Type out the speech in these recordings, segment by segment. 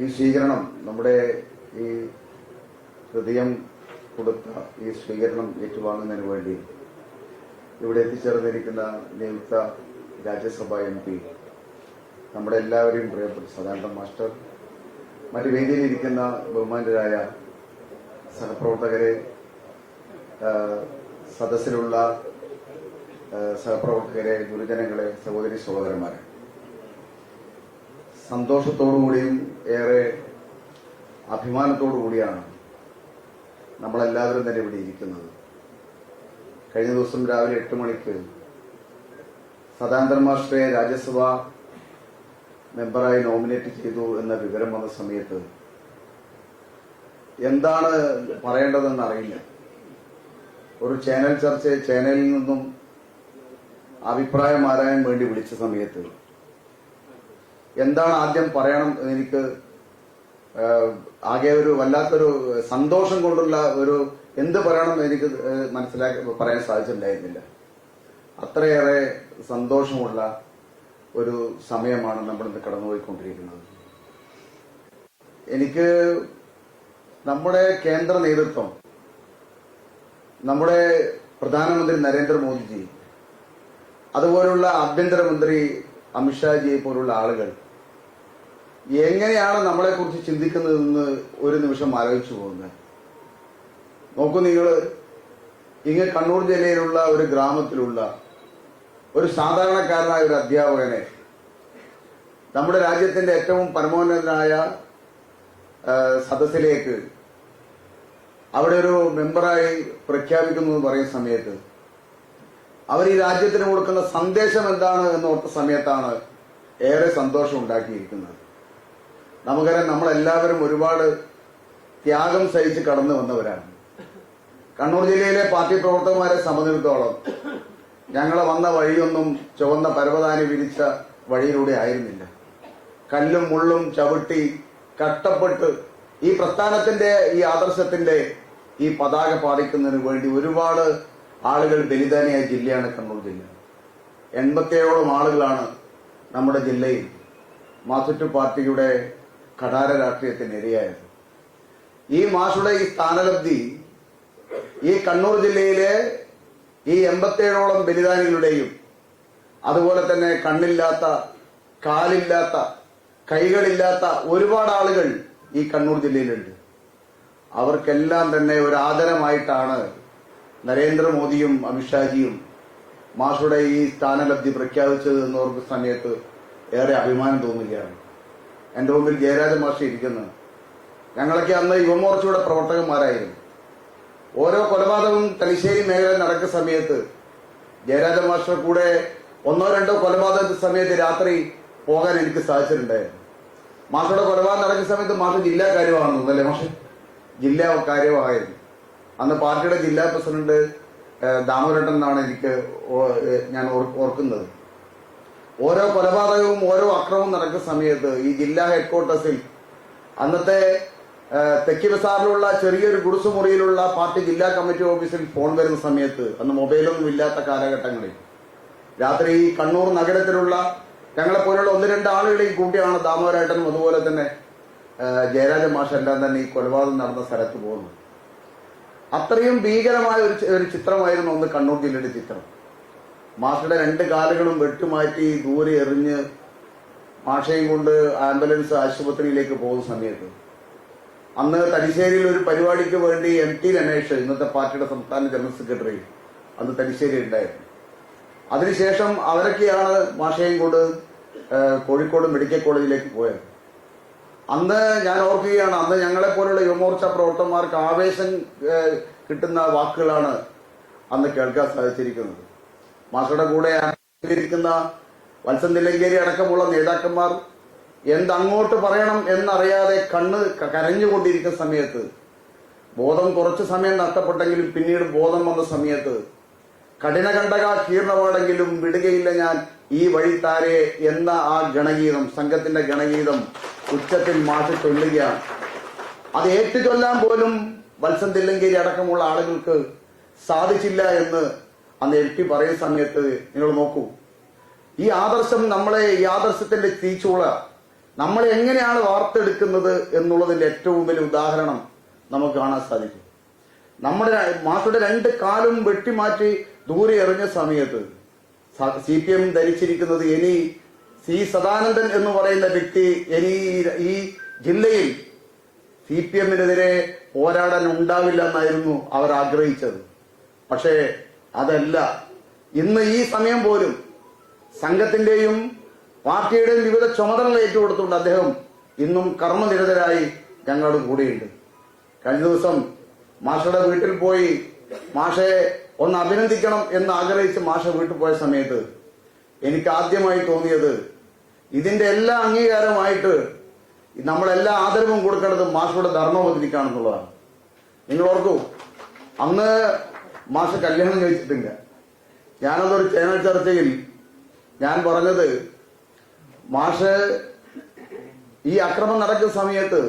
ഈ സ്വീകരണം നമ്മുടെ ഈ ഹൃദയം കൊടുത്ത ഈ സ്വീകരണം ഏറ്റുവാങ്ങുന്നതിന് വേണ്ടി ഇവിടെ എത്തിച്ചേർന്നിരിക്കുന്ന നിയുക്ത രാജ്യസഭാ MP നമ്മുടെ എല്ലാവരെയും പ്രിയപ്പെട്ട സദാനന്ദൻ മാസ്റ്റർ, മറ്റു വേദിയിലിരിക്കുന്ന ബഹുമാനരായ സഹപ്രവർത്തകരെ, സദസ്സിലുള്ള സഹപ്രവർത്തകരെ, ഗുരുജനങ്ങളെ, സഹോദരി സഹോദരന്മാരെ, സന്തോഷത്തോടുകൂടിയും ഏറെ അഭിമാനത്തോടുകൂടിയാണ് നമ്മളെല്ലാവരും തന്നെ ഇവിടെ ഇരിക്കുന്നത്. കഴിഞ്ഞ ദിവസം രാവിലെ 8 മണിക്ക് സദാനന്ദൻ മാസ്റ്ററെ രാജ്യസഭാ മെമ്പറായി നോമിനേറ്റ് ചെയ്തു എന്ന വിവരം വന്ന സമയത്ത് എന്താണ് പറയേണ്ടതെന്ന് അറിയില്ല. ഒരു ചാനലിൽ നിന്നും അഭിപ്രായം ആരായാൻ വേണ്ടി വിളിച്ച സമയത്ത് എന്താണ് ആദ്യം പറയണം എനിക്ക് ആകെ ഒരു വല്ലാത്തൊരു സന്തോഷം കൊണ്ടുള്ള ഒരു എന്ത് പറയണം എനിക്ക് പറയാൻ സാധിച്ചിട്ടുണ്ടായിരുന്നില്ല. അത്രയേറെ സന്തോഷമുള്ള ഒരു സമയമാണ് നമ്മളിന്ന് കടന്നുപോയിക്കൊണ്ടിരിക്കുന്നത്. എനിക്ക് നമ്മുടെ കേന്ദ്ര നേതൃത്വം, നമ്മുടെ പ്രധാനമന്ത്രി നരേന്ദ്രമോദിജി, അതുപോലുള്ള ആഭ്യന്തരമന്ത്രി അമിത്ഷാജിയെ പോലുള്ള ആളുകൾ എങ്ങനെയാണ് നമ്മളെക്കുറിച്ച് ചിന്തിക്കുന്നതെന്ന് ഒരു നിമിഷം ആലോചിച്ചു പോകുന്നത്. നോക്കൂ, നിങ്ങൾ ഇങ്ങ് കണ്ണൂർ ജില്ലയിലുള്ള ഒരു ഗ്രാമത്തിലുള്ള ഒരു സാധാരണക്കാരനായ ഒരു അധ്യാപകനെ നമ്മുടെ രാജ്യത്തിന്റെ ഏറ്റവും പരമോന്നതനായ സദസ്സിലേക്ക് അവിടെ ഒരു മെമ്പറായി പ്രഖ്യാപിക്കുന്നു എന്ന് പറയുന്ന സമയത്ത് അവർ ഈ രാജ്യത്തിന് കൊടുക്കുന്ന സന്ദേശം എന്താണ് എന്നോർത്ത സമയത്താണ് ഏറെ സന്തോഷം ഉണ്ടാക്കിയിരിക്കുന്നത്. നമുക്കറിയാം, നമ്മളെല്ലാവരും ഒരുപാട് ത്യാഗം സഹിച്ച് കടന്നു വന്നവരാണ്. കണ്ണൂർ ജില്ലയിലെ പാർട്ടി പ്രവർത്തകന്മാരെ സംബന്ധിച്ചിടത്തോളം ഞങ്ങളെ വന്ന വഴിയൊന്നും ചുവന്ന പരവതാനി വിരിച്ച വഴിയിലൂടെ ആയിരുന്നില്ല. കല്ലും മുള്ളും ചവിട്ടി കഷ്ടപ്പെട്ട് ഈ പ്രസ്ഥാനത്തിന്റെ, ഈ ആദർശത്തിന്റെ ഈ പതാക പാറിക്കുന്നതിന് വേണ്ടി ഒരുപാട് ആളുകൾ ബലിദാനിയായ ജില്ലയാണ് കണ്ണൂർ ജില്ല. 87ഓളം ആളുകളാണ് നമ്മുടെ ജില്ലയിൽ മാർക്സിസ്റ്റ് പാർട്ടിയുടെ കഠാര രാഷ്ട്രീയത്തിന് ഇരയായത്. ഈ മാഷുടെ ഈ സ്ഥാനലബ്ധി ഈ കണ്ണൂർ ജില്ലയിലെ ഈ 87ഓളം ബലിദാനികളുടെയും അതുപോലെ തന്നെ കണ്ണില്ലാത്ത, കാലില്ലാത്ത, കൈകളില്ലാത്ത ഒരുപാട് ആളുകൾ ഈ കണ്ണൂർ ജില്ലയിലുണ്ട്. അവർക്കെല്ലാം തന്നെ ഒരു ആദരമായിട്ടാണ് നരേന്ദ്രമോദിയും അമിത്ഷാജിയും മാഷുടെ ഈ സ്ഥാനലബ്ധി പ്രഖ്യാപിച്ചത് എന്നോർക്കുന്ന സമയത്ത് ഏറെ അഭിമാനം തോന്നുകയാണ്. എന്റെ മുമ്പിൽ ജയരാജ മാഷ് ഇരിക്കുന്നത്. ഞങ്ങളൊക്കെ അന്ന് യുവമോർച്ചയുടെ പ്രവർത്തകന്മാരായിരുന്നു. ഓരോ കൊലപാതകവും തലശ്ശേരി മേഖലയിൽ നടക്കുന്ന സമയത്ത് ജയരാജ മാസ്റ്റർ കൂടെ 1-2 കൊലപാതക സമയത്ത് രാത്രി പോകാൻ എനിക്ക് സാധിച്ചിട്ടുണ്ടായിരുന്നു. മാഷയുടെ കൊലപാതകം നടക്കുന്ന സമയത്ത് മാഷ് ജില്ലാ കാര്യമാണെന്ന് അല്ലേ മാഷ്? ജില്ലാ കാര്യമായിരുന്നു. അന്ന് പാർട്ടിയുടെ ജില്ലാ പ്രസിഡന്റ് ദാമോദരൻ എന്നാണ് ഞാൻ ഓർക്കുന്നത്. ഓരോ കൊലപാതകവും ഓരോ അക്രമവും നടക്കുന്ന സമയത്ത് ഈ ജില്ലാ ഹെഡ്ക്വാർട്ടേഴ്സിൽ അന്നത്തെ തെക്കി ബസാറിലുള്ള ചെറിയൊരു ഗുഡ്സ് മുറിയിലുള്ള പാർട്ടി ജില്ലാ കമ്മിറ്റി ഓഫീസിൽ ഫോൺ വരുന്ന സമയത്ത്, അന്ന് മൊബൈലൊന്നും ഇല്ലാത്ത കാലഘട്ടങ്ങളിൽ, രാത്രി ഈ കണ്ണൂർ നഗരത്തിലുള്ള ഞങ്ങളെപ്പോലുള്ള 1-2 ആളുകളെയും കൂട്ടിയാണ് ദാമോദരേട്ടനും അതുപോലെ തന്നെ ജയരാജ മാഷ് എല്ലാം തന്നെ ഈ കൊലപാതകം നടന്ന സ്ഥലത്ത് പോകുന്നത്. അത്രയും ഭീകരമായ ഒരു ചിത്രമായിരുന്നു അന്ന് കണ്ണൂർ ജില്ലയുടെ ചിത്രം. മാഷയുടെ 2 കാലുകളും വെട്ടുമാറ്റി ദൂരെ എറിഞ്ഞ് മാഷയും കൊണ്ട് ആംബുലൻസ് ആശുപത്രിയിലേക്ക് പോകുന്ന സമയത്ത് അന്ന് തലശ്ശേരിയിൽ ഒരു പരിപാടിക്ക് വേണ്ടി MT രമേശ്, ഇന്നത്തെ പാർട്ടിയുടെ സംസ്ഥാന ജനറൽ സെക്രട്ടറി, അന്ന് തലശ്ശേരി ഉണ്ടായിരുന്നു. അതിനുശേഷം അവരൊക്കെയാണ് മാഷയും കൊണ്ട് കോഴിക്കോട് മെഡിക്കൽ കോളേജിലേക്ക് പോയത്. അന്ന് ഞാൻ ഓർക്കുകയാണ്, അന്ന് ഞങ്ങളെപ്പോലുള്ള യുവമോർച്ച പ്രവർത്തകന്മാർക്ക് ആവേശം കിട്ടുന്ന വാക്കുകളാണ് അന്ന് കേൾക്കാൻ സാധിച്ചിരിക്കുന്നത്. മാഷയുടെ കൂടെ ഇരിക്കുന്ന വത്സൻ തില്ലങ്കേരി അടക്കമുള്ള നേതാക്കന്മാർ എന്തങ്ങോട്ട് പറയണം എന്നറിയാതെ കണ്ണ് കരഞ്ഞുകൊണ്ടിരിക്കുന്ന സമയത്ത്, ബോധം കുറച്ചു സമയം നഷ്ടപ്പെട്ടെങ്കിലും പിന്നീട് ബോധം വന്ന സമയത്ത് കഠിനകണ്ഠക കീർണമാണെങ്കിലും വിടുകയില്ല ഞാൻ ഈ വഴിത്താരെ എന്ന ആ ഗണഗീതം, സംഘത്തിന്റെ ഗണഗീതം ഉച്ചത്തിൽ മാറ്റി ചൊല്ലുകയാണ്. അത് ഏറ്റുചൊല്ലാൻ പോലും വത്സൻ തില്ലങ്കേരി അടക്കമുള്ള ആളുകൾക്ക് സാധിച്ചില്ല എന്ന് അന്ന് LT പറയുന്ന സമയത്ത് നിങ്ങൾ നോക്കൂ, ഈ ആദർശം നമ്മളെ, ഈ ആദർശത്തിന്റെ തീച്ചൂള നമ്മൾ എങ്ങനെയാണ് വാർത്തെടുക്കുന്നത് എന്നുള്ളതിന്റെ ഏറ്റവും വലിയ ഉദാഹരണം നമുക്ക് കാണാൻ സാധിക്കും. നമ്മുടെ മാഷയുടെ 2 കാലും വെട്ടിമാറ്റി ദൂരെ എറിഞ്ഞ സമയത്ത് CPM ധരിച്ചിരിക്കുന്നത് ഇനി സി സദാനന്ദൻ എന്ന് പറയുന്ന വ്യക്തി ഇനി ഈ ജില്ലയിൽ CPMനെതിരെ പോരാടാൻ ഉണ്ടാവില്ല എന്നായിരുന്നു അവർ ആഗ്രഹിച്ചത്. പക്ഷേ അതല്ല. ഇന്ന് ഈ സമയം പോലും സംഘത്തിന്റെയും പാർട്ടിയുടെയും വിവിധ ചുമതലകൾ ഏറ്റുകൊടുത്തുകൊണ്ട് അദ്ദേഹം ഇന്നും കർമ്മനിരതരായി ഞങ്ങളുടെ കൂടെയുണ്ട്. കഴിഞ്ഞ ദിവസം മാഷയുടെ വീട്ടിൽ പോയി മാഷയെ ഒന്ന് അഭിനന്ദിക്കണം എന്ന് ആഗ്രഹിച്ച് മാഷ വീട്ടിൽ പോയ സമയത്ത് എനിക്ക് ആദ്യമായി തോന്നിയത് ഇതിന്റെ എല്ലാ അംഗീകാരമായിട്ട് നമ്മളെല്ലാ ആദരവും കൊടുക്കേണ്ടത് മാഷയുടെ ധർമ്മപത്നിക്കാണെന്നുള്ളതാണ്. നിങ്ങൾ ഓർക്കൂ, അന്ന് മാഷ കല്യാണം കഴിച്ചിട്ടില്ല. ഞാനതൊരു ചാനൽ ചർച്ചയിൽ ഞാൻ പറഞ്ഞത് മാഷ് ഈ അക്രമം നടക്കുന്ന സമയത്ത്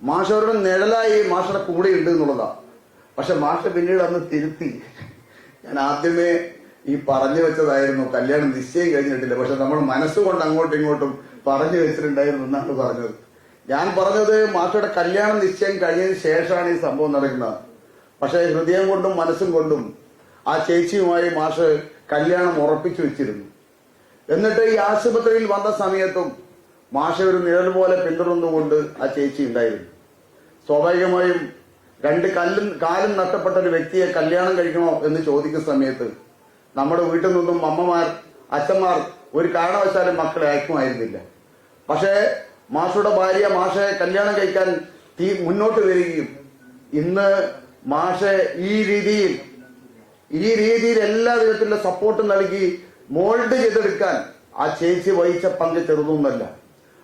മാഷവരുടെ നിഴലായി മാഷയുടെ കൂടെ ഉണ്ട് എന്നുള്ളതാണ്. പക്ഷെ മാഷ പിന്നീട് അന്ന് തിരുത്തി. ഞാൻ ആദ്യമേ ഈ പറഞ്ഞു വെച്ചതായിരുന്നു കല്യാണം നിശ്ചയം കഴിഞ്ഞിട്ടില്ല, പക്ഷെ നമ്മൾ മനസ്സുകൊണ്ട് അങ്ങോട്ടും ഇങ്ങോട്ടും പറഞ്ഞു വെച്ചിട്ടുണ്ടായിരുന്നു എന്നാണ് പറഞ്ഞത്. ഞാൻ പറഞ്ഞത് മാഷയുടെ കല്യാണം നിശ്ചയം കഴിഞ്ഞതിന് ശേഷമാണ് ഈ സംഭവം നടക്കുന്നത്. പക്ഷെ ഹൃദയം കൊണ്ടും മനസ്സും കൊണ്ടും ആ ചേച്ചിയുമായി മാഷ് കല്യാണം ഉറപ്പിച്ചു വെച്ചിരുന്നു. എന്നിട്ട് ഈ ആശുപത്രിയിൽ വന്ന സമയത്തും മാഷ ഒരു നിഴൽ പോലെ പിന്തുടർന്നുകൊണ്ട് ആ ചേച്ചി ഉണ്ടായിരുന്നു. സ്വാഭാവികമായും 2 കാലും നഷ്ടപ്പെട്ട ഒരു വ്യക്തിയെ കല്യാണം കഴിക്കണോ എന്ന് ചോദിക്കുന്ന സമയത്ത് നമ്മുടെ വീട്ടിൽ നിന്നും അമ്മമാർ അച്ഛന്മാർ ഒരു കാരണവശാലും മക്കളെ അയക്കുമായിരുന്നില്ല. പക്ഷേ മാഷയുടെ ഭാര്യ മാഷയെ കല്യാണം കഴിക്കാൻ മുന്നോട്ട് വരികയും ഇന്ന് മാഷെ ഈ രീതിയിൽ എല്ലാ വിധത്തിലുള്ള സപ്പോർട്ട് നൽകി മോൾഡ് ചെയ്തെടുക്കാൻ ആ ചേച്ചി വഹിച്ച പങ്ക് ചെറുതൊന്നുമല്ല.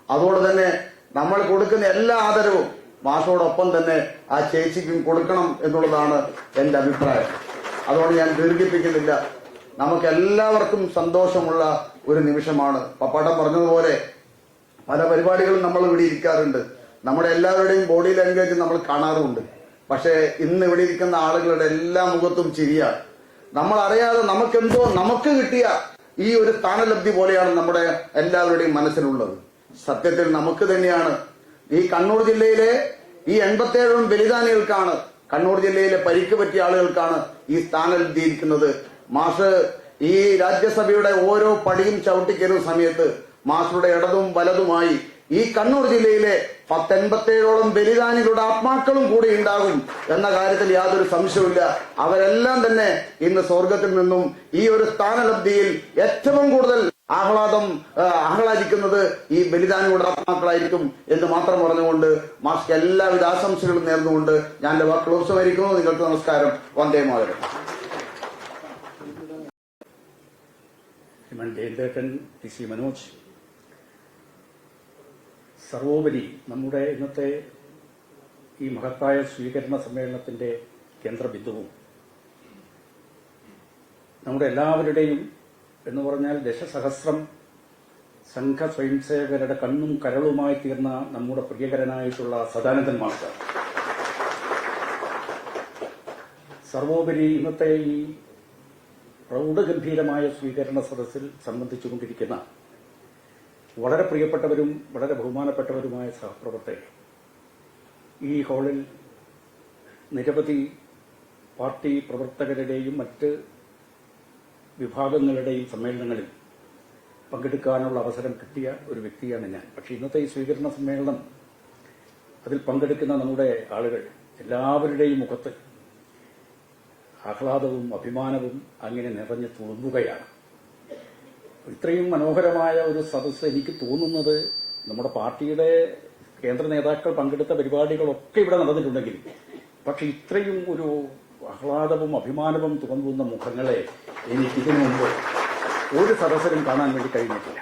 അതുകൊണ്ട് തന്നെ നമ്മൾ കൊടുക്കുന്ന എല്ലാ ആദരവും മാഷോടൊപ്പം തന്നെ ആ ചേച്ചിക്കും കൊടുക്കണം എന്നുള്ളതാണ് എന്റെ അഭിപ്രായം. അതുകൊണ്ട് ഞാൻ ദീർഘിപ്പിക്കുന്നില്ല. നമുക്ക് എല്ലാവർക്കും സന്തോഷമുള്ള ഒരു നിമിഷമാണ്. പപ്പാട്ടം പറഞ്ഞതുപോലെ പല പരിപാടികളും നമ്മൾ ഇവിടെ ഇരിക്കാറുണ്ട്. നമ്മുടെ എല്ലാവരുടെയും ബോഡി ലാംഗ്വേജ് നമ്മൾ കാണാറുമുണ്ട്. പക്ഷേ ഇന്ന് ഇവിടെ ഇരിക്കുന്ന ആളുകളുടെ എല്ലാ മുഖത്തും ചിരിയാണ്. നമ്മൾ അറിയാതെ നമുക്ക് കിട്ടിയ ഈ ഒരു സ്ഥാനലബ്ധി പോലെയാണ് നമ്മുടെ എല്ലാവരുടെയും മനസ്സിലുള്ളത്. സത്യത്തിൽ നമുക്ക് തന്നെയാണ് ഈ കണ്ണൂർ ജില്ലയിലെ ഈ 87 ബലിദാനികൾക്കാണ്, കണ്ണൂർ ജില്ലയിലെ പരിക്ക് പറ്റിയ ആളുകൾക്കാണ് ഈ സ്ഥാനലബ്ധി ഇരിക്കുന്നത്. മാഷ് ഈ രാജ്യസഭയുടെ ഓരോ പടിയും ചവിട്ടിക്കയറുന്ന സമയത്ത് മാഷയുടെ ഇടതും വലതുമായി ഈ കണ്ണൂർ ജില്ലയിലെ 87 ബലിദാനികളുടെ ആത്മാക്കളും കൂടി ഉണ്ടാകും എന്ന കാര്യത്തിൽ യാതൊരു സംശയവുമില്ല. അവരെല്ലാം തന്നെ ഇന്ന് സ്വർഗത്തിൽ നിന്നും ഈ ഒരു സ്ഥാനലബ്ധിയിൽ ഏറ്റവും കൂടുതൽ ആഹ്ലാദിക്കുന്നത് ഈ ബലിദാനികളുടെ ആത്മാക്കളായിരിക്കും എന്ന് മാത്രം പറഞ്ഞുകൊണ്ട് മാഷ്ക്ക് എല്ലാവിധ ആശംസകളും നേർന്നുകൊണ്ട് ഞാൻ എന്റെ വാക്കുകൾ ഉപസംഹരിക്കുന്നു. നിങ്ങൾക്ക് നമസ്കാരം. വന്ദേ മാതരം. മനോജ്, സർവോപരി നമ്മുടെ ഇന്നത്തെ ഈ മഹത്തായ സ്വീകരണ സമ്മേളനത്തിന്റെ കേന്ദ്രബിന്ദുവും നമ്മുടെ എല്ലാവരുടെയും എന്ന് പറഞ്ഞാൽ ദശസഹസ്രം സംഘ സ്വയംസേവകരുടെ കണ്ണും കരളുമായി തീർന്ന നമ്മുടെ പ്രിയകരനായിട്ടുള്ള സദാനന്ദൻ മാസ്റ്റർ. സർവോപരി ഇന്നത്തെ ഈ പ്രൗഢഗംഭീരമായ സ്വീകരണ സദസ്സിൽ സംബന്ധിച്ചുകൊണ്ടിരിക്കുന്ന വളരെ പ്രിയപ്പെട്ടവരും വളരെ ബഹുമാനപ്പെട്ടവരുമായ സഹപ്രവർത്തകർ, ഈ ഹാളിൽ നിരവധി പാർട്ടി പ്രവർത്തകരുടെയും മറ്റ് വിഭാഗങ്ങളുടെയും സമ്മേളനങ്ങളിൽ പങ്കെടുക്കാനുള്ള അവസരം കിട്ടിയ ഒരു വ്യക്തിയാണ് ഞാൻ. പക്ഷേ ഇന്നത്തെ ഈ സ്വീകരണ സമ്മേളനം, അതിൽ പങ്കെടുക്കുന്ന നമ്മുടെ ആളുകൾ എല്ലാവരുടെയും മുഖത്ത് ആഹ്ലാദവും അഭിമാനവും അങ്ങനെ നിറഞ്ഞു തുളുമ്പുകയാണ്. ഇത്രയും മനോഹരമായ ഒരു സദസ്സ് എനിക്ക് തോന്നുന്നത് നമ്മുടെ പാർട്ടിയുടെ കേന്ദ്ര നേതാക്കൾ പങ്കെടുത്ത പരിപാടികളൊക്കെ ഇവിടെ നടന്നിട്ടുണ്ടെങ്കിൽ, പക്ഷെ ഇത്രയും ഒരു ആഹ്ലാദവും അഭിമാനവും തുറന്നുന്ന മുഖങ്ങളെ എനിക്കിതിനു മുമ്പ് ഒരു സദസ്സിലും കാണാൻ വേണ്ടി കഴിഞ്ഞിട്ടില്ല.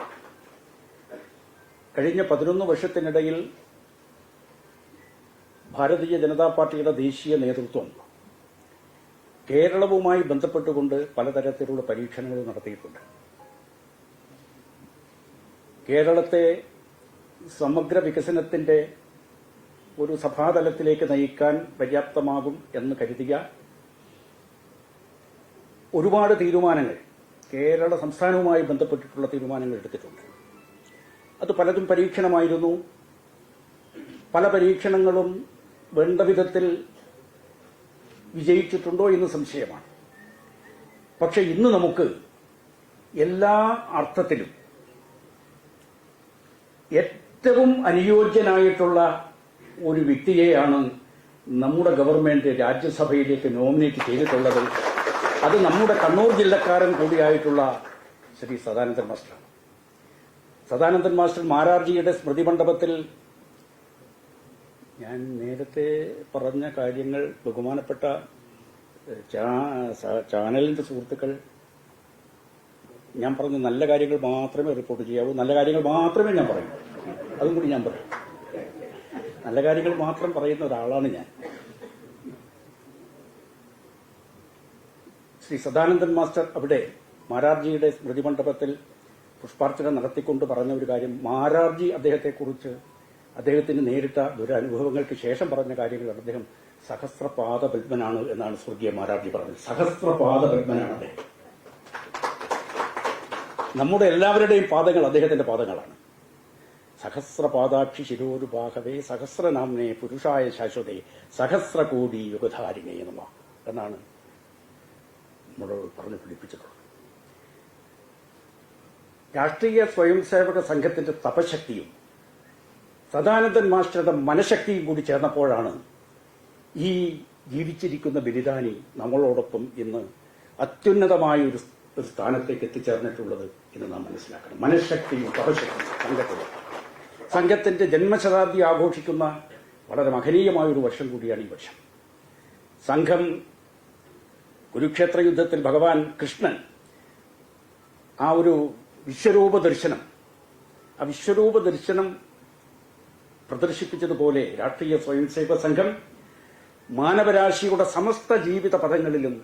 കഴിഞ്ഞ 11 വർഷത്തിനിടയിൽ ഭാരതീയ ജനതാ പാർട്ടിയുടെ ദേശീയ നേതൃത്വം കേരളവുമായി ബന്ധപ്പെട്ടുകൊണ്ട് പലതരത്തിലുള്ള പരീക്ഷണങ്ങൾ നടത്തിയിട്ടുണ്ട്. കേരളത്തെ സമഗ്ര വികസനത്തിന്റെ ഒരു സഭാതലത്തിലേക്ക് നയിക്കാൻ പര്യാപ്തമാകും എന്ന് കരുതിയ ഒരുപാട് തീരുമാനങ്ങൾ കേരള സംസ്ഥാനവുമായി ബന്ധപ്പെട്ടിട്ടുള്ള തീരുമാനങ്ങൾ എടുത്തിട്ടുണ്ട്. അത് പലതും പരീക്ഷണമായിരുന്നു. പല പരീക്ഷണങ്ങളും വേണ്ട വിധത്തിൽ വിജയിച്ചിട്ടുണ്ടോ എന്ന് സംശയമാണ്. പക്ഷെ ഇന്ന് നമുക്ക് എല്ലാ അർത്ഥത്തിലും ഏറ്റവും അനുയോജ്യനായിട്ടുള്ള ഒരു വ്യക്തിയെയാണ് നമ്മുടെ ഗവൺമെന്റ് രാജ്യസഭയിലേക്ക് നോമിനേറ്റ് ചെയ്തിട്ടുള്ളത്. അത് നമ്മുടെ കണ്ണൂർ ജില്ലക്കാരൻ കൂടിയായിട്ടുള്ള ശ്രീ സദാനന്ദൻ മാസ്റ്ററാണ്. സദാനന്ദൻ മാസ്റ്റർ മാരാർജിയുടെ സ്മൃതി മണ്ഡപത്തിൽ ഞാൻ നേരത്തെ പറഞ്ഞ കാര്യങ്ങൾ ബഹുമാനപ്പെട്ട ചാനലിന്റെ സുഹൃത്തുക്കൾ, ഞാൻ പറഞ്ഞ നല്ല കാര്യങ്ങൾ മാത്രമേ റിപ്പോർട്ട് ചെയ്യാവൂ, നല്ല കാര്യങ്ങൾ മാത്രമേ ഞാൻ പറയൂ. അതും കൂടി ഞാൻ പറയും. നല്ല കാര്യങ്ങൾ മാത്രം പറയുന്ന ഒരാളാണ് ഞാൻ. ശ്രീ സദാനന്ദൻ മാസ്റ്റർ അവിടെ മാരാർജിയുടെ സ്മൃതി മണ്ഡപത്തിൽ പുഷ്പാർച്ചന നടത്തിക്കൊണ്ട് പറഞ്ഞ ഒരു കാര്യം, മാരാർജി അദ്ദേഹത്തെക്കുറിച്ച് അദ്ദേഹത്തിന് നേരിട്ട ദുരനുഭവങ്ങൾക്ക് ശേഷം പറഞ്ഞ കാര്യങ്ങളാണ്. അദ്ദേഹം സഹസ്രപാദ പത്മനാണ് എന്നാണ് സ്വർഗീയ മാരാർജി പറഞ്ഞത്. സഹസ്രപാദ പത്മനാണ് അദ്ദേഹം. നമ്മുടെ എല്ലാവരുടെയും പാദങ്ങൾ അദ്ദേഹത്തിന്റെ പാദങ്ങളാണ്. സഹസ്രപാദാക്ഷി ശിരോരുബാഹവേ സഹസ്രനാമനെ പുരുഷായ ശാശ്വതേ സഹസ്രകോടി യുഗധാരിണേ എന്നാണ് നമ്മളോട് പറഞ്ഞു പിടിപ്പിച്ചിട്ടുള്ളത്. രാഷ്ട്രീയ സ്വയംസേവക സംഘത്തിന്റെ തപശക്തിയും സദാനന്ദൻ മാസ്റ്ററുടെ മനഃശക്തിയും കൂടി ചേർന്നപ്പോഴാണ് ഈ ജീവിച്ചിരിക്കുന്ന ബലിദാനി നമ്മളോടൊപ്പം ഇന്ന് അത്യുന്നതമായ ഒരു സ്ഥാനത്തേക്ക് എത്തിച്ചേർന്നിട്ടുള്ളത് എന്ന് നാം മനസ്സിലാക്കണം. മനഃശക്തിയും തപശക്തിയും സംഘത്തിന്റെ ജന്മശതാബ്ദി ആഘോഷിക്കുന്ന വളരെ മഹനീയമായ ഒരു വർഷം കൂടിയാണ് ഈ വർഷം. സംഘം കുരുക്ഷേത്ര യുദ്ധത്തിൽ ഭഗവാൻ കൃഷ്ണൻ ആ ഒരു വിശ്വരൂപ ദർശനം പ്രദർശിപ്പിച്ചതുപോലെ രാഷ്ട്രീയ സ്വയംസേവക സംഘം മാനവരാശിയുടെ സമസ്ത ജീവിത പദങ്ങളിലും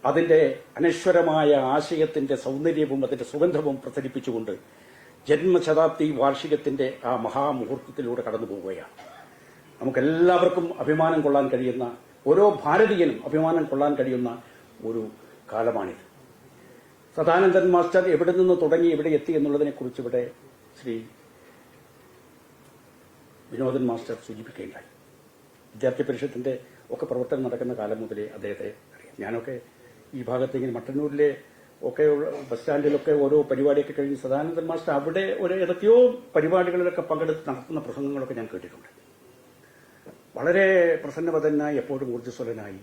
അതിന്റെ അനശ്വരമായ ആശയത്തിന്റെ സൗന്ദര്യവും അതിന്റെ സുഗന്ധവും പ്രസരിപ്പിച്ചുകൊണ്ട് ജന്മശതാബ്ദി വാർഷികത്തിന്റെ ആ മഹാമുഹൂർത്തത്തിലൂടെ കടന്നു പോവുകയാണ്. നമുക്കെല്ലാവർക്കും അഭിമാനം കൊള്ളാൻ കഴിയുന്ന, ഓരോ ഭാരതീയനും അഭിമാനം കൊള്ളാൻ കഴിയുന്ന ഒരു കാലമാണിത്. സദാനന്ദൻ മാസ്റ്റർ എവിടെ നിന്ന് തുടങ്ങി എവിടെ എത്തി എന്നുള്ളതിനെക്കുറിച്ച് ഇവിടെ ശ്രീ വിനോദൻ മാസ്റ്റർ സൂചിപ്പിക്കുകയുണ്ടായി. വിദ്യാർത്ഥി പരിഷത്തിന്റെ ഒക്കെ പ്രവർത്തനം നടക്കുന്ന കാലം മുതലേ അദ്ദേഹത്തെ അറിയാം. ഞാനൊക്കെ ഈ ഭാഗത്ത് ഇങ്ങനെ മട്ടന്നൂരിലെ ഒക്കെ ബസ് സ്റ്റാൻഡിലൊക്കെ ഓരോ പരിപാടിയൊക്കെ കഴിഞ്ഞ് സദാനന്ദൻ മാസ്റ്റർ അവിടെ ഒരു ഏതൊക്കെയോ പരിപാടികളിലൊക്കെ പങ്കെടുത്ത് നടത്തുന്ന പ്രസംഗങ്ങളൊക്കെ ഞാൻ കേട്ടിട്ടുണ്ട്. വളരെ പ്രസന്നവദനായി എപ്പോഴും ഊർജ്ജസ്വലനായി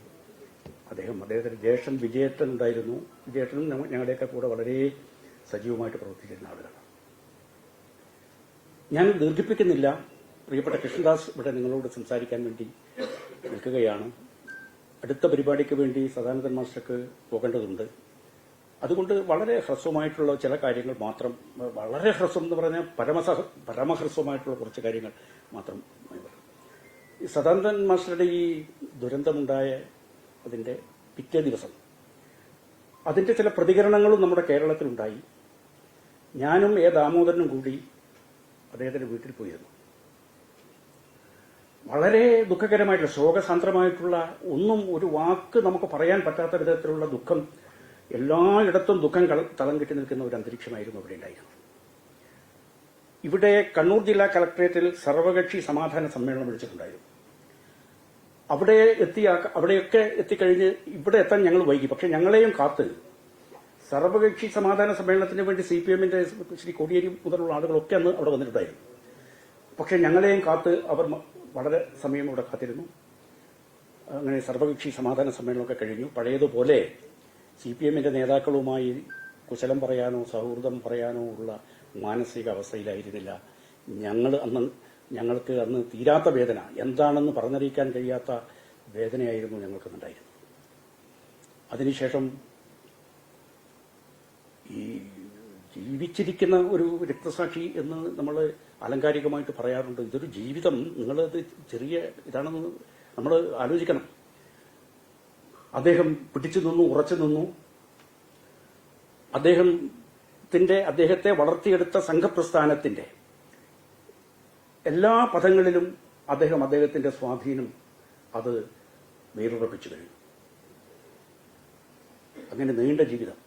അദ്ദേഹത്തിന്റെ ജ്യേഷ്ഠൻ വിജയേട്ടൻ ഉണ്ടായിരുന്നു. വിജയേട്ടനും ഞങ്ങളുടെയൊക്കെ കൂടെ വളരെ സജീവമായിട്ട് പ്രവർത്തിച്ചിരുന്ന ആളുകളാണ്. ഞാൻ ദീർഘിപ്പിക്കുന്നില്ല. പ്രിയപ്പെട്ട കൃഷ്ണദാസ് ഇവിടെ നിങ്ങളോട് സംസാരിക്കാൻ വേണ്ടി നിൽക്കുകയാണ്. അടുത്ത പരിപാടിക്ക് വേണ്ടി സദാനന്ദൻ മാസ്റ്റർക്ക് പോകേണ്ടതുണ്ട്. അതുകൊണ്ട് വളരെ ഹ്രസ്വമായിട്ടുള്ള ചില കാര്യങ്ങൾ മാത്രം, വളരെ ഹ്രസ്വം എന്ന് പറഞ്ഞാൽ പരമഹ്രസ്വമായിട്ടുള്ള കുറച്ച് കാര്യങ്ങൾ മാത്രം. ഈ സദാനന്ദൻ മാസ്റ്ററുടെ ഈ ദുരന്തമുണ്ടായ അതിന്റെ പിറ്റേ ദിവസം അതിന്റെ ചില പ്രതികരണങ്ങളും നമ്മുടെ കേരളത്തിലുണ്ടായി. ഞാനും എ ദാമോദരനും കൂടി അദ്ദേഹത്തിന്റെ വീട്ടിൽ പോയിരുന്നു. വളരെ ദുഃഖകരമായിട്ടുള്ള ശോകസാന്ദ്രമായിട്ടുള്ള ഒരു വാക്ക് നമുക്ക് പറയാൻ പറ്റാത്ത വിധത്തിലുള്ള ദുഃഖം, എല്ലായിടത്തും ദുഃഖം തളം കെട്ടി നിൽക്കുന്ന ഒരു അന്തരീക്ഷമായിരുന്നു അവിടെ ഉണ്ടായിരുന്നത്. ഇവിടെ കണ്ണൂർ ജില്ലാ കളക്ടറേറ്റിൽ സർവകക്ഷി സമാധാന സമ്മേളനം വിളിച്ചിട്ടുണ്ടായിരുന്നു. അവിടെയൊക്കെ എത്തിക്കഴിഞ്ഞ് ഇവിടെ എത്താൻ ഞങ്ങൾ വൈകി. പക്ഷെ ഞങ്ങളെയും കാത്ത് സർവകക്ഷി സമാധാന സമ്മേളനത്തിന് വേണ്ടി CPM-ന്റെ ശ്രീ കോടിയേരി മുതലുള്ള ആളുകളൊക്കെ അന്ന് അവിടെ വന്നിട്ടുണ്ടായിരുന്നു. പക്ഷെ ഞങ്ങളെയും കാത്ത് അവർ വളരെ സമയം അവിടെ കാത്തിരുന്നു. അങ്ങനെ സർവകക്ഷി സമാധാന സമ്മേളനമൊക്കെ കഴിഞ്ഞു. പഴയതുപോലെ CPM-ന്റെ നേതാക്കളുമായി കുശലം പറയാനോ സൗഹൃദം പറയാനോ ഉള്ള മാനസിക അവസ്ഥയിലായിരുന്നില്ല ഞങ്ങൾക്ക് അന്ന് തീരാത്ത വേദന, എന്താണെന്ന് പറഞ്ഞറിയിക്കാൻ കഴിയാത്ത വേദനയായിരുന്നു ഞങ്ങൾക്കുണ്ടായിരുന്നത്. അതിനുശേഷം ഈ ജീവിച്ചിരിക്കുന്ന ഒരു രക്തസാക്ഷി എന്ന് നമ്മൾ ആലങ്കാരികമായിട്ട് പറയാറുണ്ട്. ഇതൊരു ജീവിതം, നിങ്ങളത് ചെറിയ ഇതാണെന്ന് നമ്മൾ ആലോചിക്കണം. അദ്ദേഹം പിടിച്ചു നിന്നു, ഉറച്ചു നിന്നു. അദ്ദേഹത്തെ വളർത്തിയെടുത്ത സംഘപ്രസ്ഥാനത്തിന്റെ എല്ലാ പദങ്ങളിലും അദ്ദേഹത്തിന്റെ സ്വാധീനം അത് വേരുറപ്പിച്ചു കഴിഞ്ഞു. അങ്ങനെ നീണ്ട ജീവിതം,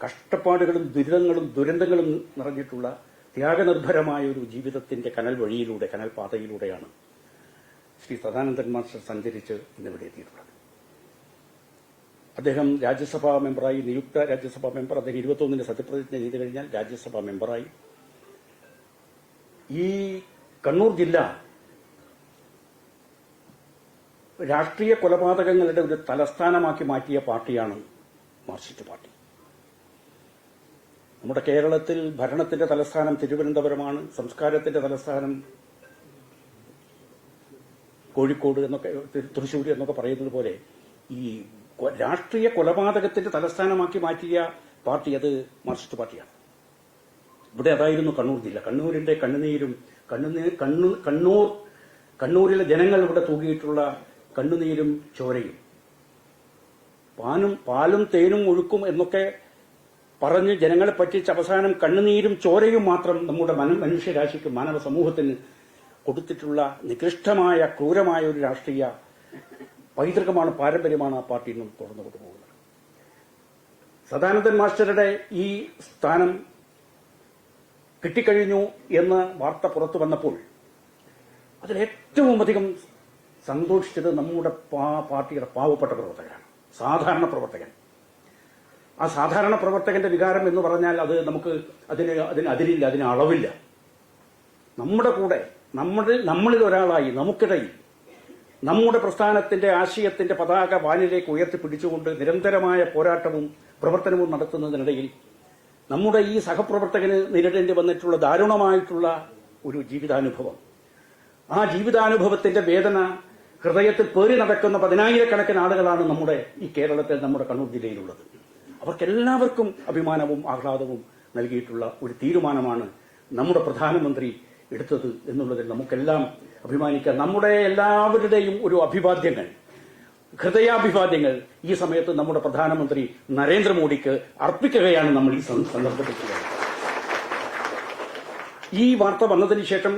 കഷ്ടപ്പാടുകളും ദുരിതങ്ങളും ദുരന്തങ്ങളും നിറഞ്ഞിട്ടുള്ള ത്യാഗനിർഭരമായ ഒരു ജീവിതത്തിന്റെ കനൽ വഴിയിലൂടെ, കനൽ പാതയിലൂടെയാണ് ശ്രീ സദാനന്ദൻ മാസ്റ്റർ സഞ്ചരിച്ച് ഇന്നിവിടെ എത്തിയിട്ടുള്ളത്. അദ്ദേഹം രാജ്യസഭാ മെമ്പറായി, നിയുക്ത രാജ്യസഭാ മെമ്പർ. അദ്ദേഹം 21 സത്യപ്രതിജ്ഞ ചെയ്തു കഴിഞ്ഞാൽ രാജ്യസഭാ മെമ്പറായി. ഈ കണ്ണൂർ ജില്ല രാഷ്ട്രീയ കൊലപാതകങ്ങളുടെ ഒരു തലസ്ഥാനമാക്കി മാറ്റിയ പാർട്ടിയാണ് മാർക്സിസ്റ്റ് പാർട്ടി. നമ്മുടെ കേരളത്തിൽ ഭരണത്തിന്റെ തലസ്ഥാനം തിരുവനന്തപുരമാണ്, സംസ്കാരത്തിന്റെ തലസ്ഥാനം കോഴിക്കോട് എന്നൊക്കെ, തൃശ്ശൂർ എന്നൊക്കെ പറയുന്നത് പോലെ ഈ രാഷ്ട്രീയ കൊലപാതകത്തിന്റെ തലസ്ഥാനമാക്കി മാറ്റിയ പാർട്ടി അത് മാർക്സിസ്റ്റ് പാർട്ടിയാണ്. ഇവിടെ അതായിരുന്നു കണ്ണൂർ ജില്ല. കണ്ണൂരിന്റെ കണ്ണുനീരും കണ്ണൂരിലെ ജനങ്ങൾ ഇവിടെ തൂകിയിട്ടുള്ള കണ്ണുനീരും ചോരയും, പാലും തേനും ഒഴുക്കും എന്നൊക്കെ പറഞ്ഞ് ജനങ്ങളെ പറ്റിച്ച് അവസാനം കണ്ണുനീരും ചോരയും മാത്രം നമ്മുടെ മനുഷ്യരാശിക്ക്, മാനവ സമൂഹത്തിന് കൊടുത്തിട്ടുള്ള നികൃഷ്ടമായ, ക്രൂരമായ ഒരു രാഷ്ട്രീയ പൈതൃകമാണ്, പാരമ്പര്യമാണ് ആ പാർട്ടി ഇന്നും തുടർന്നു കൊണ്ടുപോകുന്നത്. സദാനന്ദൻ മാസ്റ്ററുടെ ഈ സ്ഥാനം കിട്ടിക്കഴിഞ്ഞു എന്ന വാർത്ത പുറത്തു വന്നപ്പോൾ അതിലേറ്റവും അധികം സന്തോഷിച്ചത് നമ്മുടെ പാർട്ടിയുടെ പാവപ്പെട്ട പ്രവർത്തകരാണ്, സാധാരണ പ്രവർത്തകൻ. ആ സാധാരണ പ്രവർത്തകന്റെ വികാരം എന്ന് പറഞ്ഞാൽ അത് നമുക്ക് അതിരില്ല, അതിന് അളവില്ല. നമ്മുടെ കൂടെ, നമ്മളിൽ ഒരാളായി, നമുക്കിടയിൽ നമ്മുടെ പ്രസ്ഥാനത്തിന്റെ ആശയത്തിന്റെ പതാക വാനിലേക്ക് ഉയർത്തിപ്പിടിച്ചുകൊണ്ട് നിരന്തരമായ പോരാട്ടവും പ്രവർത്തനവും നടത്തുന്നതിനിടയിൽ നമ്മുടെ ഈ സഹപ്രവർത്തകന് നേരിടേണ്ടി വന്നിട്ടുള്ള ദാരുണമായിട്ടുള്ള ഒരു ജീവിതാനുഭവം, ആ ജീവിതാനുഭവത്തിന്റെ വേദന ഹൃദയത്തിൽ പേറി നടക്കുന്ന 10,000-കണക്കിന് ആളുകളാണ് നമ്മുടെ ഈ കേരളത്തിൽ, നമ്മുടെ കണ്ണൂർ ജില്ലയിലുള്ളത്. അവർക്കെല്ലാവർക്കും അഭിമാനവും ആഹ്ലാദവും നൽകിയിട്ടുള്ള ഒരു തീരുമാനമാണ് നമ്മുടെ പ്രധാനമന്ത്രി എടുത്തത് എന്നുള്ളതിൽ നമുക്കെല്ലാം അഭിമാനിക്കാം. നമ്മുടെ എല്ലാവരുടെയും ഒരു അഭിവാദ്യങ്ങൾ, ഹൃദയാഭിവാദ്യങ്ങൾ ഈ സമയത്ത് നമ്മുടെ പ്രധാനമന്ത്രി നരേന്ദ്രമോദിക്ക് അർപ്പിക്കുകയാണ് നമ്മൾ ഈ സന്ദർഭത്തിൽ. ഈ വാർത്ത വന്നതിന് ശേഷം,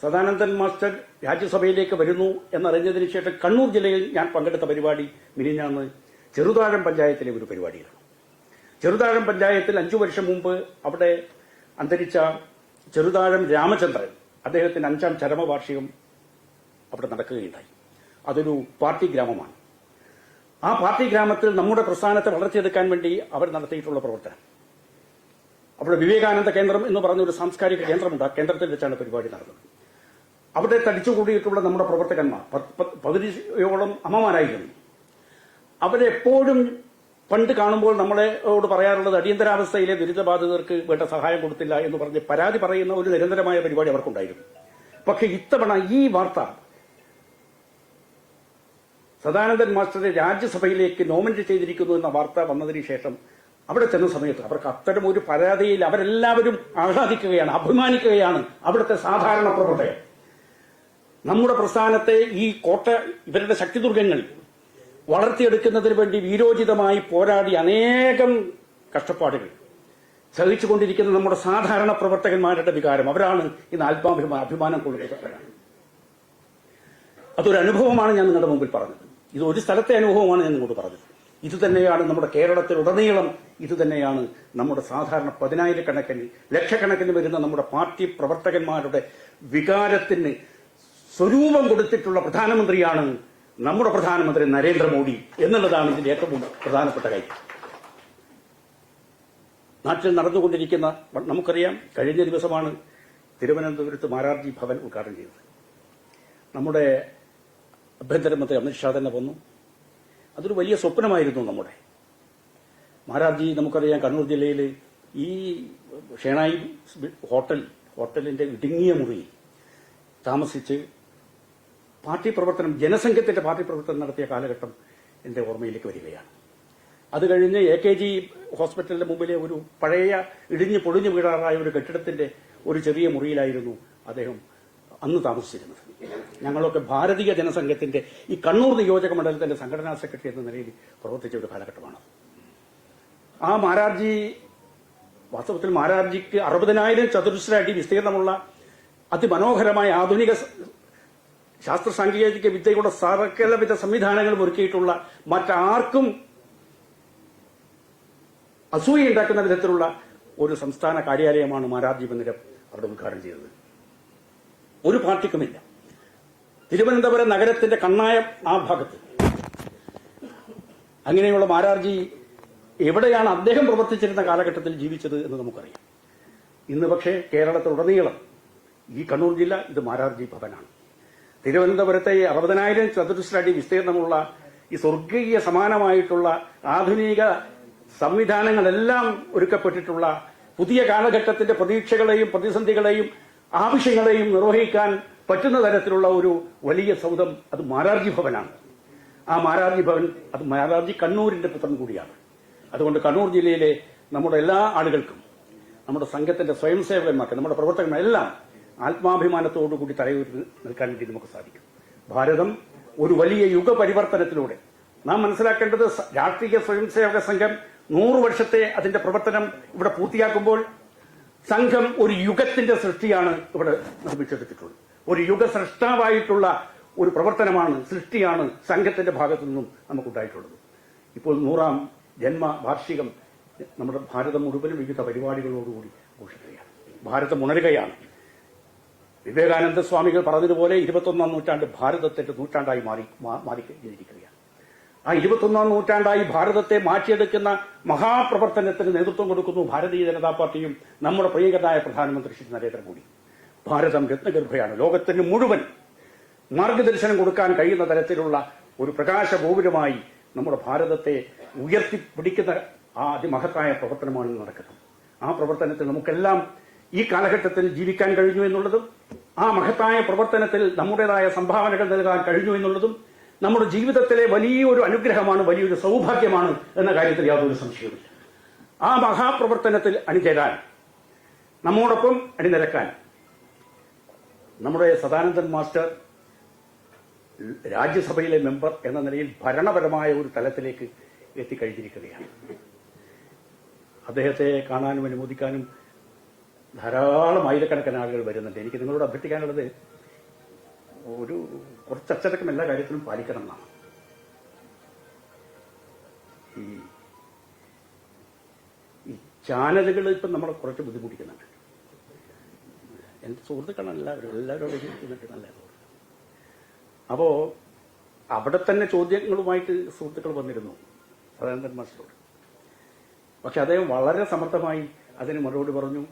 സദാനന്ദൻ മാസ്റ്റർ രാജ്യസഭയിലേക്ക് വരുന്നു എന്നറിഞ്ഞതിന് ശേഷം കണ്ണൂർ ജില്ലയിൽ ഞാൻ പങ്കെടുത്ത പരിപാടി മിനിഞ്ഞാന്ന് ചെറുതാഴം പഞ്ചായത്തിലെ ഒരു പരിപാടിയാണ്. ചെറുതാഴം പഞ്ചായത്തിൽ 5 വർഷം മുമ്പ് അവിടെ അന്തരിച്ച ചെറുതാഴം രാമചന്ദ്രൻ, അദ്ദേഹത്തിന്റെ 5ാം ചരമവാർഷികം അവിടെ നടക്കുകയുണ്ടായി. അതൊരു പാർട്ടി ഗ്രാമമാണ്. ആ പാർട്ടി ഗ്രാമത്തിൽ നമ്മുടെ പ്രസ്ഥാനത്തെ വളർത്തിയെടുക്കാൻ വേണ്ടി അവർ നടത്തിയിട്ടുള്ള പ്രവർത്തനം, അവിടെ വിവേകാനന്ദ കേന്ദ്രം എന്ന് പറഞ്ഞ ഒരു സാംസ്കാരിക കേന്ദ്രമുണ്ട്. ആ കേന്ദ്രത്തിൽ വെച്ചാണ് പരിപാടി നടന്നത്. അവിടെ തടിച്ചുകൂടിയിട്ടുള്ള നമ്മുടെ പ്രവർത്തകന്മാർ 15ഓളം അമ്മമാരായിരുന്നു. അവരെപ്പോഴും പണ്ട് കാണുമ്പോൾ നമ്മളോട് പറയാറുള്ളത് അടിയന്തരാവസ്ഥയിലെ ദുരിതബാധിതർക്ക് വേണ്ട സഹായം കൊടുത്തില്ല എന്ന് പറഞ്ഞ് പരാതി പറയുന്ന ഒരു നിരന്തരമായ പരിപാടി അവർക്കുണ്ടായിരുന്നു. പക്ഷെ ഇത്തവണ ഈ വാർത്ത സദാനന്ദൻ മാസ്റ്ററെ രാജ്യസഭയിലേക്ക് നോമിനേറ്റ് ചെയ്തിരിക്കുന്നു എന്ന വാർത്ത വന്നതിന് ശേഷം അവിടെ ചെന്ന സമയത്ത് അവർക്ക് അത്തരം ഒരു പരാതിയിൽ അവരെല്ലാവരും ആഹ്ലാദിക്കുകയാണ്, അഭിമാനിക്കുകയാണ്. അവിടുത്തെ സാധാരണ പ്രവർത്തകർ നമ്മുടെ പ്രസ്ഥാനത്തെ ഈ കോട്ട, ഇവരുടെ ശക്തിദുർഗങ്ങൾ വളർത്തിയെടുക്കുന്നതിന് വേണ്ടി വീരോചിതമായി പോരാടി അനേകം കഷ്ടപ്പാടുകൾ സഹിച്ചുകൊണ്ടിരിക്കുന്ന നമ്മുടെ സാധാരണ പ്രവർത്തകന്മാരുടെ വികാരം, അവരാണ് ഇന്ന് അഭിമാനം കൊള്ളുന്നവരാണ്. അതൊരു അനുഭവമാണ് ഞാൻ നിങ്ങളുടെ മുമ്പിൽ പറഞ്ഞത്. ഇത് ഒരു സ്ഥലത്തെ അനുഭവമാണ് ഞാൻ നിങ്ങളോട് പറഞ്ഞത്. ഇതുതന്നെയാണ് നമ്മുടെ കേരളത്തിലുടനീളം, ഇതുതന്നെയാണ് നമ്മുടെ സാധാരണ 10,000-കണക്കിന്, ലക്ഷക്കണക്കിന് വരുന്ന നമ്മുടെ പാർട്ടി പ്രവർത്തകന്മാരുടെ വികാരത്തിന് സ്വരൂപം കൊടുത്തിട്ടുള്ള പ്രധാനമന്ത്രിയാണ് നമ്മുടെ പ്രധാനമന്ത്രി നരേന്ദ്രമോദി എന്നുള്ളതാണ് ഇതിന്റെ ഏറ്റവും പ്രധാനപ്പെട്ട കാര്യം. നാട്ടിൽ നടന്നുകൊണ്ടിരിക്കുന്ന, നമുക്കറിയാം, കഴിഞ്ഞ ദിവസമാണ് തിരുവനന്തപുരത്ത് മാരാർജി ഭവൻ ഉദ്ഘാടനം ചെയ്തത്. നമ്മുടെ ആഭ്യന്തരമന്ത്രി അമിത്ഷാ തന്നെ വന്നു. അതൊരു വലിയ സ്വപ്നമായിരുന്നു നമ്മുടെ. മാരാർജി, നമുക്കറിയാം, കണ്ണൂർ ജില്ലയിൽ ഈ ഷേണായി ഹോട്ടലിന്റെ ഇടുങ്ങിയ മുറിയിൽ താമസിച്ച് പാർട്ടി പ്രവർത്തനം, ജനസംഘത്തിന്റെ പാർട്ടി പ്രവർത്തനം നടത്തിയ കാലഘട്ടം എന്റെ ഓർമ്മയിലേക്ക് വരികയാണ്. അത് കഴിഞ്ഞ് AKG ഹോസ്പിറ്റലിന്റെ മുമ്പിലെ ഒരു പഴയ ഇടിഞ്ഞു പൊളിഞ്ഞു വീഴാറായ ഒരു കെട്ടിടത്തിന്റെ ഒരു ചെറിയ മുറിയിലായിരുന്നു അദ്ദേഹം അന്ന് താമസിച്ചിരുന്നത്. ഞങ്ങളൊക്കെ ഭാരതീയ ജനസംഘത്തിന്റെ ഈ കണ്ണൂർ നിയോജക മണ്ഡലത്തിന്റെ സംഘടനാ സെക്രട്ടറി എന്ന നിലയിൽ പ്രവർത്തിച്ച ഒരു കാലഘട്ടമാണ്. ആ വാസ്തവത്തിൽ മാരാർജിക്ക് 60,000 ചതുരശ്ര അടി വിസ്തീർണമുള്ള അതിമനോഹരമായ ആധുനിക ശാസ്ത്ര സാങ്കേതിക വിദ്യയുടെ സകലവിധ സംവിധാനങ്ങളും ഒരുക്കിയിട്ടുള്ള, മറ്റാർക്കും അസൂയുണ്ടാക്കുന്ന വിധത്തിലുള്ള ഒരു സംസ്ഥാന കാര്യാലയമാണ് മാരാർജി മന്ദിരം അവിടെ ഉദ്ഘാടനം ചെയ്തത്. ഒരു പാർട്ടിക്കുമില്ല. തിരുവനന്തപുരം നഗരത്തിന്റെ കണ്ണായം ആ ഭാഗത്ത്. അങ്ങനെയുള്ള മാരാർജി എവിടെയാണ് അദ്ദേഹം പ്രവർത്തിച്ചിരുന്ന കാലഘട്ടത്തിൽ ജീവിച്ചത് എന്ന് നമുക്കറിയാം. ഇന്ന് പക്ഷേ കേരളത്തിലുടനീളം ഈ കണ്ണൂർ ജില്ല ഇത് മാരാർജി ഭവനാണ്. തിരുവനന്തപുരത്തെ 60,000 ചതുരശ്ര അടി വിസ്തീർണമുള്ള ഈ സ്വർഗീയ സമാനമായിട്ടുള്ള ആധുനിക സംവിധാനങ്ങളെല്ലാം ഒരുക്കപ്പെട്ടിട്ടുള്ള പുതിയ കാലഘട്ടത്തിന്റെ പ്രതീക്ഷകളെയും പ്രതിസന്ധികളെയും ആവശ്യങ്ങളെയും നിർവഹിക്കാൻ പറ്റുന്ന തരത്തിലുള്ള ഒരു വലിയ സൗധം അത് മാരാർജി ഭവനാണ്. ആ മാരാർജി ഭവൻ അത് മാരാർജി കണ്ണൂരിന്റെ പുത്രൻ കൂടിയാണ്. അതുകൊണ്ട് കണ്ണൂർ ജില്ലയിലെ നമ്മുടെ എല്ലാ ആളുകൾക്കും, നമ്മുടെ സംഘത്തിന്റെ സ്വയം സേവകന്മാർക്ക്, നമ്മുടെ പ്രവർത്തകരെല്ലാം ആത്മാഭിമാനത്തോടുകൂടി തലയുയർത്തി നിൽക്കാൻ വേണ്ടി നമുക്ക് സാധിക്കും. ഭാരതം ഒരു വലിയ യുഗപരിവർത്തനത്തിലൂടെ നാം മനസ്സിലാക്കേണ്ടത്, രാഷ്ട്രീയ സ്വയം സേവക സംഘം 100 വർഷത്തെ അതിന്റെ പ്രവർത്തനം ഇവിടെ പൂർത്തിയാക്കുമ്പോൾ സംഘം ഒരു യുഗത്തിന്റെ സൃഷ്ടിയാണ് ഇവിടെ നിർമ്മിച്ചെടുത്തിട്ടുള്ളത്. ഒരു യുഗ സൃഷ്ടാവായിട്ടുള്ള ഒരു പ്രവർത്തനമാണ്, സൃഷ്ടിയാണ് സംഘത്തിന്റെ ഭാഗത്തു നിന്നും നമുക്കുണ്ടായിട്ടുള്ളത്. ഇപ്പോൾ 100ാം ജന്മവാർഷികം നമ്മുടെ ഭാരതം മുഴുവനും വിവിധ പരിപാടികളോടുകൂടി ആഘോഷിക്കുകയാണ്. ഭാരതം ഉണരുകയാണ്. വിവേകാനന്ദ സ്വാമികൾ പറഞ്ഞതുപോലെ 21ാം നൂറ്റാണ്ട് ഭാരതത്തിന്റെ നൂറ്റാണ്ടായി മാറിയിരിക്കുകയാണ്. ആ 21ാം നൂറ്റാണ്ടായി ഭാരതത്തെ മാറ്റിയെടുക്കുന്ന മഹാപ്രവർത്തനത്തിന് നേതൃത്വം കൊടുക്കുന്നു ഭാരതീയ ജനതാ പാർട്ടിയും നമ്മുടെ പ്രിയങ്കരനായ പ്രധാനമന്ത്രി ശ്രീ നരേന്ദ്രമോദി. ഭാരതം രത്നഗർഭയാണ്. ലോകത്തിന് മുഴുവൻ മാർഗദർശനം കൊടുക്കാൻ കഴിയുന്ന തരത്തിലുള്ള ഒരു പ്രകാശഗോപുരമായി നമ്മുടെ ഭാരതത്തെ ഉയർത്തിപ്പിടിക്കുന്ന ആ അതിമഹത്തായ പ്രവർത്തനമാണ് നടക്കുന്നത്. ആ പ്രവർത്തനത്തിൽ നമുക്കെല്ലാം ഈ കാലഘട്ടത്തിൽ ജീവിക്കാൻ കഴിഞ്ഞു എന്നുള്ളതും, ആ മഹത്തായ പ്രവർത്തനത്തിൽ നമ്മുടേതായ സംഭാവനകൾ നൽകാൻ കഴിഞ്ഞു എന്നുള്ളതും നമ്മുടെ ജീവിതത്തിലെ വലിയൊരു അനുഗ്രഹമാണ്, വലിയൊരു സൗഭാഗ്യമാണ് എന്ന കാര്യത്തിൽ യാതൊരു സംശയവുമില്ല. ആ മഹാപ്രവർത്തനത്തിൽ അണിചേരാൻ, നമ്മോടൊപ്പം അണിനിരക്കാൻ നമ്മുടെ സദാനന്ദൻ മാസ്റ്റർ രാജ്യസഭയിലെ മെമ്പർ എന്ന നിലയിൽ ഭരണപരമായ ഒരു തലത്തിലേക്ക് എത്തിക്കഴിഞ്ഞിരിക്കുകയാണ്. അദ്ദേഹത്തെ കാണാനും അനുമോദിക്കാനും ധാരാളം ആയിരക്കണക്കിന് ആളുകൾ വരുന്നുണ്ട്. എനിക്ക് നിങ്ങളോട് അഭ്യർത്ഥിക്കാനുള്ളത്, ഒരു കുറച്ച് അച്ചടക്കം എല്ലാ കാര്യത്തിലും പാലിക്കണം എന്നാണ്. ഈ ചാനലുകൾ ഇപ്പം നമ്മളെ കുറച്ച് ബുദ്ധിമുട്ടിക്കുന്നുണ്ട്. എന്റെ സുഹൃത്തുക്കളാണ് എല്ലാവരും ഇരിക്കുന്നുണ്ട്, നല്ല സുഹൃത്തുക്കൾ. അപ്പോ അവിടെ തന്നെ ചോദ്യങ്ങളുമായിട്ട് സുഹൃത്തുക്കൾ വന്നിരുന്നു സദാനന്ദൻ മാസ്റ്ററോട്. പക്ഷെ അദ്ദേഹം വളരെ സമർത്ഥമായി അതിന് മറുപടി പറഞ്ഞു,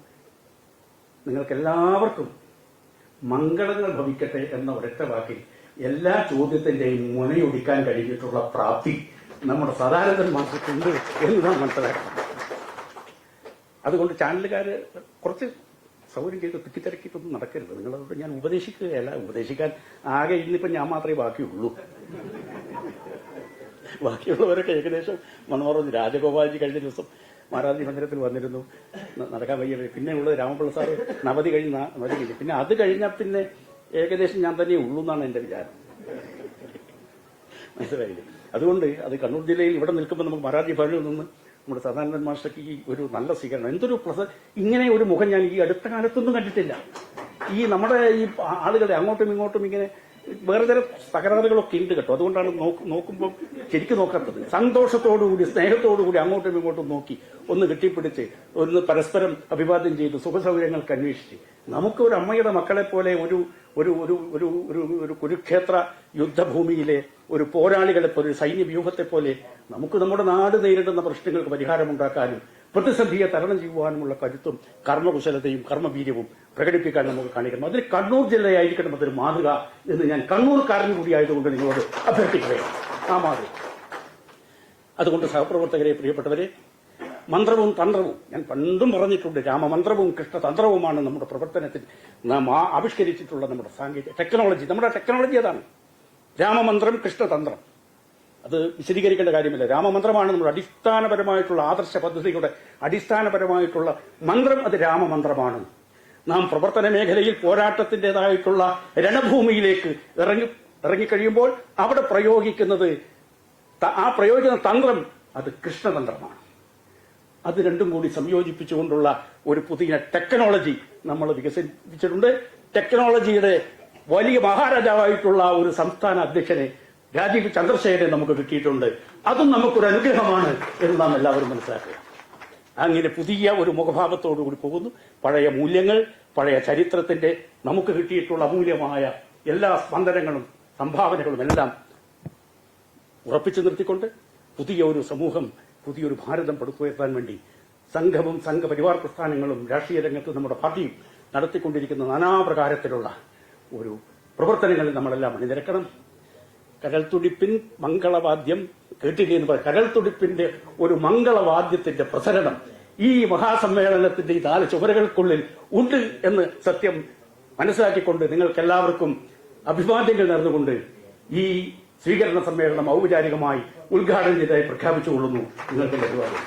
നിങ്ങൾക്കെല്ലാവർക്കും മംഗളങ്ങൾ ഭവിക്കട്ടെ എന്ന ഒരൊറ്റ വാക്കിൽ എല്ലാ ചോദ്യത്തിന്റെയും മുനയൊടിക്കാൻ കഴിഞ്ഞിട്ടുള്ള പ്രാപ്തി നമ്മുടെ സദാനന്ദൻ മാസ്റ്റർക്കുണ്ട് എന്ന് നാം മനസ്സിലാക്കണം. അതുകൊണ്ട് ചാനലുകാര് കുറച്ച് സൗകര്യം ചെയ്ത് തിക്കിത്തിരക്കിയിട്ടൊന്നും നടക്കരുത്. നിങ്ങളോട് ഞാൻ ഉപദേശിക്കുകയല്ല, ഉപദേശിക്കാൻ ആകെ ഇന്നിപ്പം ഞാൻ മാത്രമേ ബാക്കിയുള്ളൂ. ബാക്കിയുള്ളവരൊക്കെ ഏകദേശം മനോഹരം. രാജഗോപാൽജി കഴിഞ്ഞ ദിവസം മാരാർജി മന്ദിരത്തിൽ വന്നിരുന്നു, നടക്കാൻ വയ്യ. പിന്നെ ഉള്ളത് രാമപിള്ള സാറ് നവതി കഴിഞ്ഞ്, പിന്നെ അത് കഴിഞ്ഞാൽ പിന്നെ ഏകദേശം ഞാൻ തന്നെ ഉള്ളൂ എന്നാണ് എന്റെ വിചാരം. മനസ്സിലായില്ലേ? അതുകൊണ്ട് അത് കണ്ണൂർ ജില്ലയിൽ ഇവിടെ നിൽക്കുമ്പോൾ നമുക്ക് മാരാർജി ഭവനിൽ നിന്ന് നമ്മുടെ സദാനന്ദൻ മാസ്റ്റർക്ക് ഈ ഒരു നല്ല സ്വീകരണം, എന്തൊരു ഇങ്ങനെ ഒരു മുഖം ഞാൻ ഈ അടുത്ത കാലത്തൊന്നും കണ്ടിട്ടില്ല. ഈ നമ്മുടെ ഈ ആളുകളെ അങ്ങോട്ടും ഇങ്ങോട്ടും ഇങ്ങനെ വേറെ ചില തകരാറുകളൊക്കെ ഉണ്ട് കേട്ടോ. അതുകൊണ്ടാണ് നോക്കുമ്പോൾ ശരിക്കും നോക്കാത്തത്. സന്തോഷത്തോടുകൂടി സ്നേഹത്തോടുകൂടി അങ്ങോട്ടും ഇങ്ങോട്ടും നോക്കി ഒന്ന് കെട്ടിപ്പിടിച്ച് ഒന്ന് പരസ്പരം അഭിവാദ്യം ചെയ്ത് സുഖസൗകര്യങ്ങൾക്ക് അന്വേഷിച്ച് നമുക്ക് ഒരു അമ്മയുടെ മക്കളെ പോലെ ഒരു ഒരു ഒരു ഒരു ഒരു കുരുക്ഷേത്ര യുദ്ധഭൂമിയിലെ ഒരു പോരാളികളെ പോലെ, ഒരു സൈന്യ വ്യൂഹത്തെ പോലെ നമുക്ക് നമ്മുടെ നാട് നേരിടുന്ന പ്രശ്നങ്ങൾക്ക് പരിഹാരമുണ്ടാക്കാനും പ്രതിസന്ധിയെ തരണം ചെയ്യുവാനുമുള്ള കരുത്തും കർമ്മകുശലതയും കർമ്മവീര്യവും പ്രകടിപ്പിക്കാൻ നമുക്ക് കാണിക്കണം. അതിൽ കണ്ണൂർ ജില്ലയായിരിക്കണം അതൊരു മാതൃക എന്ന് ഞാൻ കണ്ണൂർക്കാരൻ കൂടിയായതുകൊണ്ട് നിങ്ങളോട് അഭ്യർത്ഥിക്കുകയാണ്. ആ മാതൃക. അതുകൊണ്ട് സഹപ്രവർത്തകരെ, പ്രിയപ്പെട്ടവരെ, മന്ത്രവും തന്ത്രവും ഞാൻ പണ്ടും പറഞ്ഞിട്ടുണ്ട്. രാമമന്ത്രവും കൃഷ്ണതന്ത്രവുമാണ് നമ്മുടെ പ്രവർത്തനത്തിൽ നാം ആവിഷ്കരിച്ചിട്ടുള്ള നമ്മുടെ സാങ്കേതിക ടെക്നോളജി. നമ്മുടെ ടെക്നോളജി അതാണ് രാമമന്ത്രം, കൃഷ്ണതന്ത്രം. അത് വിശദീകരിക്കേണ്ട കാര്യമില്ല. രാമമന്ത്രമാണ് നമ്മുടെ അടിസ്ഥാനപരമായിട്ടുള്ള ആദർശ പദ്ധതിയുടെ അടിസ്ഥാനപരമായിട്ടുള്ള മന്ത്രം. അത് രാമമന്ത്രമാണ്. നാം പ്രവർത്തന മേഖലയിൽ പോരാട്ടത്തിന്റേതായിട്ടുള്ള രണഭൂമിയിലേക്ക് ഇറങ്ങിക്കഴിയുമ്പോൾ അവിടെ പ്രയോഗിക്കുന്നത്, ആ പ്രയോജന തന്ത്രം അത് കൃഷ്ണതന്ത്രമാണ്. അത് രണ്ടും കൂടി സംയോജിപ്പിച്ചുകൊണ്ടുള്ള ഒരു പുതിയ ടെക്നോളജി നമ്മൾ വികസിപ്പിച്ചിട്ടുണ്ട്. ടെക്നോളജിയുടെ വലിയ മഹാരാജാവായിട്ടുള്ള ഒരു സംസ്ഥാന അധ്യക്ഷനെ, രാജീവ് ചന്ദ്രശേഖരനെ നമുക്ക് കിട്ടിയിട്ടുണ്ട്. അതും നമുക്കൊരു അനുഗ്രഹമാണ് എന്ന് നാം എല്ലാവരും മനസ്സിലാക്കുക. അങ്ങനെ പുതിയ ഒരു മുഖഭാവത്തോടുകൂടി പോകുന്നു. പഴയ മൂല്യങ്ങൾ, പഴയ ചരിത്രത്തിന്റെ നമുക്ക് കിട്ടിയിട്ടുള്ള അമൂല്യമായ എല്ലാ സ്പന്ദനങ്ങളും സംഭാവനകളും എല്ലാം ഉറപ്പിച്ചു നിർത്തിക്കൊണ്ട് പുതിയ ഒരു സമൂഹം, പുതിയൊരു ഭാരതം പടുത്തുയർത്താൻ വേണ്ടി സംഘവും സംഘപരിവാർ പ്രസ്ഥാനങ്ങളും രാഷ്ട്രീയ രംഗത്ത് നമ്മുടെ പാർട്ടിയും നടത്തിക്കൊണ്ടിരിക്കുന്ന നാനാപ്രകാരത്തിലുള്ള ഒരു പ്രവർത്തനങ്ങളിൽ നമ്മളെല്ലാം അണിനിരക്കണം. കരൾത്തുടിപ്പിൻ മംഗളവാദ്യം കേട്ടില്ലേ എന്ന് പറയും. കരൾത്തുടിപ്പിന്റെ ഒരു മംഗളവാദ്യത്തിന്റെ പ്രസരണം ഈ മഹാസമ്മേളനത്തിന്റെ ഈ 4 ചുവരുകൾക്കുള്ളിൽ ഉണ്ട് എന്ന് സത്യം മനസ്സിലാക്കിക്കൊണ്ട് നിങ്ങൾക്കെല്ലാവർക്കും അഭിവാദ്യങ്ങൾ നേർന്നുകൊണ്ട് ഈ സ്വീകരണ സമ്മേളനം ഔപചാരികമായി ഉദ്ഘാടനം ചെയ്തതായി പ്രഖ്യാപിച്ചുകൊള്ളുന്നു. നിങ്ങൾക്ക് അഭിവാദ്യം.